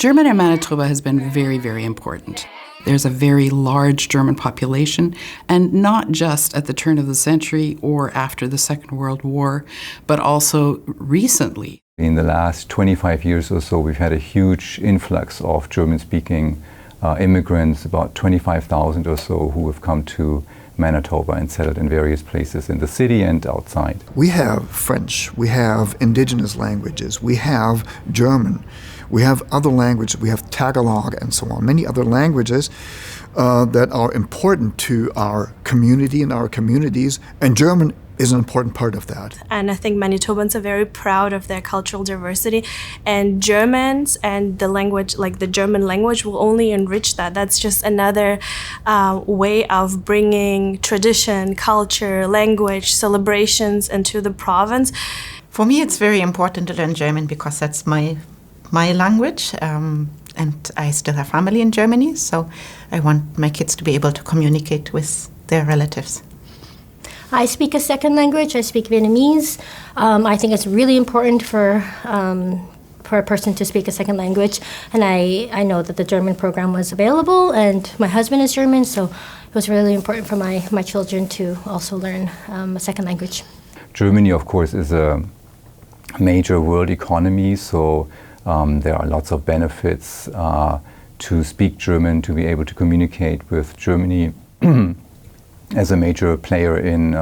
German in Manitoba has been very, very important. There's a very large German population, and not just at the turn of the century or after the Second World War, but also recently. In the last 25 years or so, we've had a huge influx of German-speaking immigrants, about 25,000 or so, who have come to Manitoba and settled in various places in the city and outside. We have French, we have indigenous languages, we have German, we have other languages, we have Tagalog and so on, many other languages that are important to our community and our communities, and German is an important part of that. And I think Manitobans are very proud of their cultural diversity, and Germans and the language, like the German language, will only enrich that. That's just another way of bringing tradition, culture, language, celebrations into the province. For me, it's very important to learn German because that's my language, and I still have family in Germany, so I want my kids to be able to communicate with their relatives. I speak a second language. I speak Vietnamese. I think it's really important for a person to speak a second language. And I know that the German program was available, and my husband is German, so it was really important for my children to also learn a second language. Germany, of course, is a major world economy, so there are lots of benefits to speak German, to be able to communicate with Germany as a major player in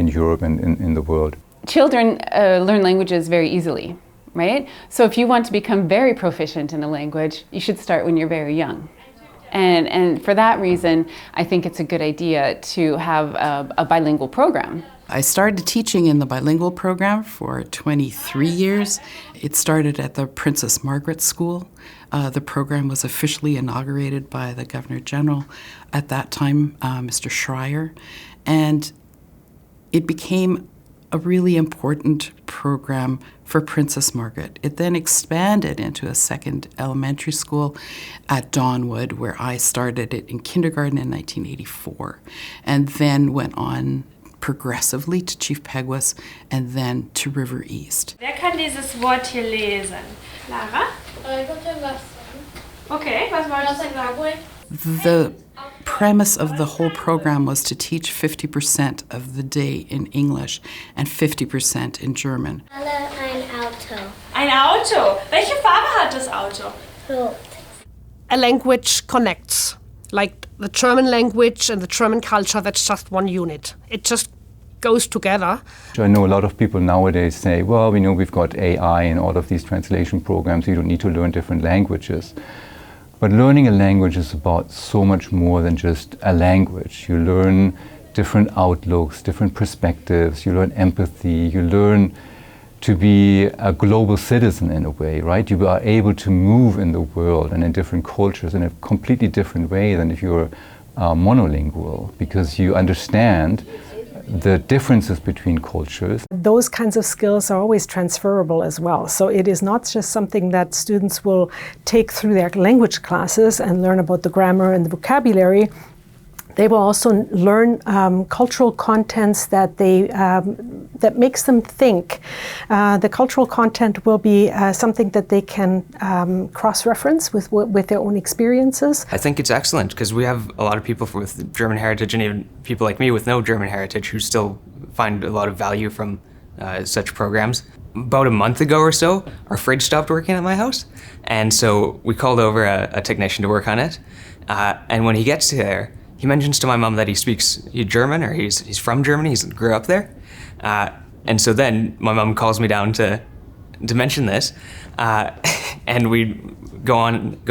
Europe and in the world. Children learn languages very easily, right? So if you want to become very proficient in a language, you should start when you're very young. And for that reason, I think it's a good idea to have a bilingual program. I started teaching in the bilingual program for 23 years. It started at the Princess Margaret School. The program was officially inaugurated by the Governor General at that time, Mr. Schreier, and it became a really important program for Princess Margaret. It then expanded into a second elementary school at Dawnwood, where I started it in kindergarten in 1984, and then went on progressively to Chief Peguis and then to River East. Wer kann dieses Wort hier lesen? Lara? Okay, was wolltest du sagen? The premise of the whole program was to teach 50% of the day in English and 50% in German. Ein Auto. Ein Auto. Welche Farbe hat das Auto? Rot. A language connects. Like the German language and the German culture, that's just one unit. It just goes together. I know a lot of people nowadays say, well, we know we've got AI and all of these translation programs, you don't need to learn different languages. But learning a language is about so much more than just a language. You learn different outlooks, different perspectives, you learn empathy, you learn to be a global citizen in a way, right? You are able to move in the world and in different cultures in a completely different way than if you're monolingual, because you understand the differences between cultures. Those kinds of skills are always transferable as well. So it is not just something that students will take through their language classes and learn about the grammar and the vocabulary. They will also learn cultural contents that that makes them think. The cultural content will be something that they can cross-reference with their own experiences. I think it's excellent because we have a lot of people with German heritage and even people like me with no German heritage who still find a lot of value from such programs. About a month ago or so, our fridge stopped working at my house, and so we called over a technician to work on it. And when he gets there, he mentions to my mom that he speaks German, or he's from Germany, he grew up there. And so then my mom calls me down to mention this, and we go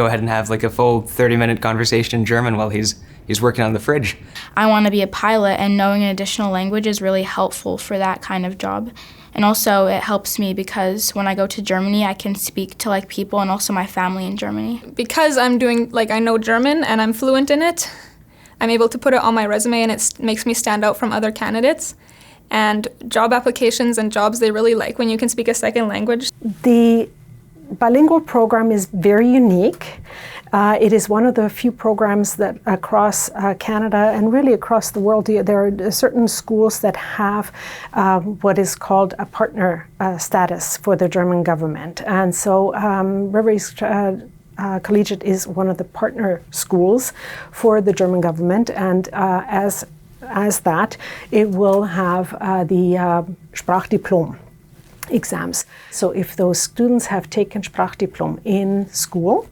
ahead and have like a full 30-minute conversation in German while he's working on the fridge. I want to be a pilot, and knowing an additional language is really helpful for that kind of job. And also it helps me because when I go to Germany, I can speak to like people and also my family in Germany. Because I know German and I'm fluent in it, I'm able to put it on my resume, and it makes me stand out from other candidates. And job applications and jobs, they really like when you can speak a second language. The bilingual program is very unique. It is one of the few programs that across Canada and really across the world, there are certain schools that have what is called a partner status for the German government. And so River East Collegiate is one of the partner schools for the German government, and as that, it will have the Sprachdiplom exams. So if those students have taken Sprachdiplom in school,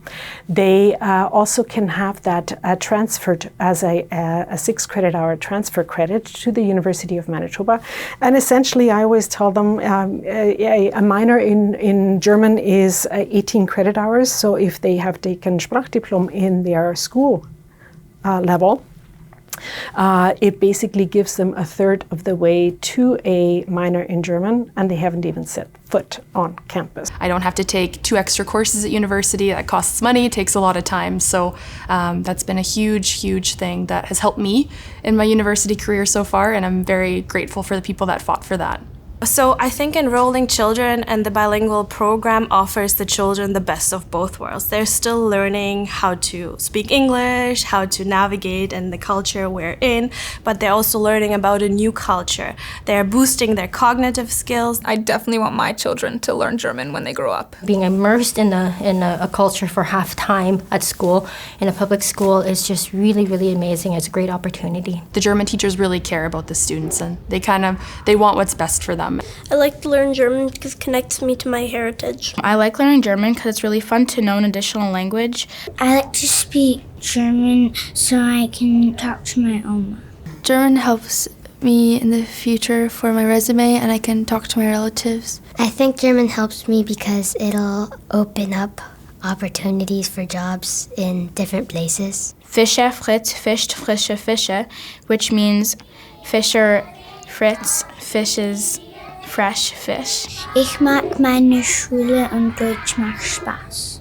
they also can have that transferred as a 6 credit hour transfer credit to the University of Manitoba. And essentially, I always tell them a minor in German is 18 credit hours. So if they have taken Sprachdiplom in their school level, it basically gives them a third of the way to a minor in German, and they haven't even set foot on campus. I don't have to take 2 extra courses at university. That costs money, takes a lot of time. So that's been a huge thing that has helped me in my university career so far, and I'm very grateful for the people that fought for that. So I think enrolling children in the bilingual program offers the children the best of both worlds. They're still learning how to speak English, how to navigate in the culture we're in, but they're also learning about a new culture. They're boosting their cognitive skills. I definitely want my children to learn German when they grow up. Being immersed in a culture for half time at school, in a public school, is just really amazing. It's a great opportunity. The German teachers really care about the students, and they want what's best for them. I like to learn German because it connects me to my heritage. I like learning German because it's really fun to know an additional language. I like to speak German so I can talk to my Oma. German helps me in the future for my resume, and I can talk to my relatives. I think German helps me because it'll open up opportunities for jobs in different places. Fischer Fritz fischt frische Fische, which means Fischer Fritz fishes fresh fish. Ich mag meine Schule und Deutsch macht Spaß.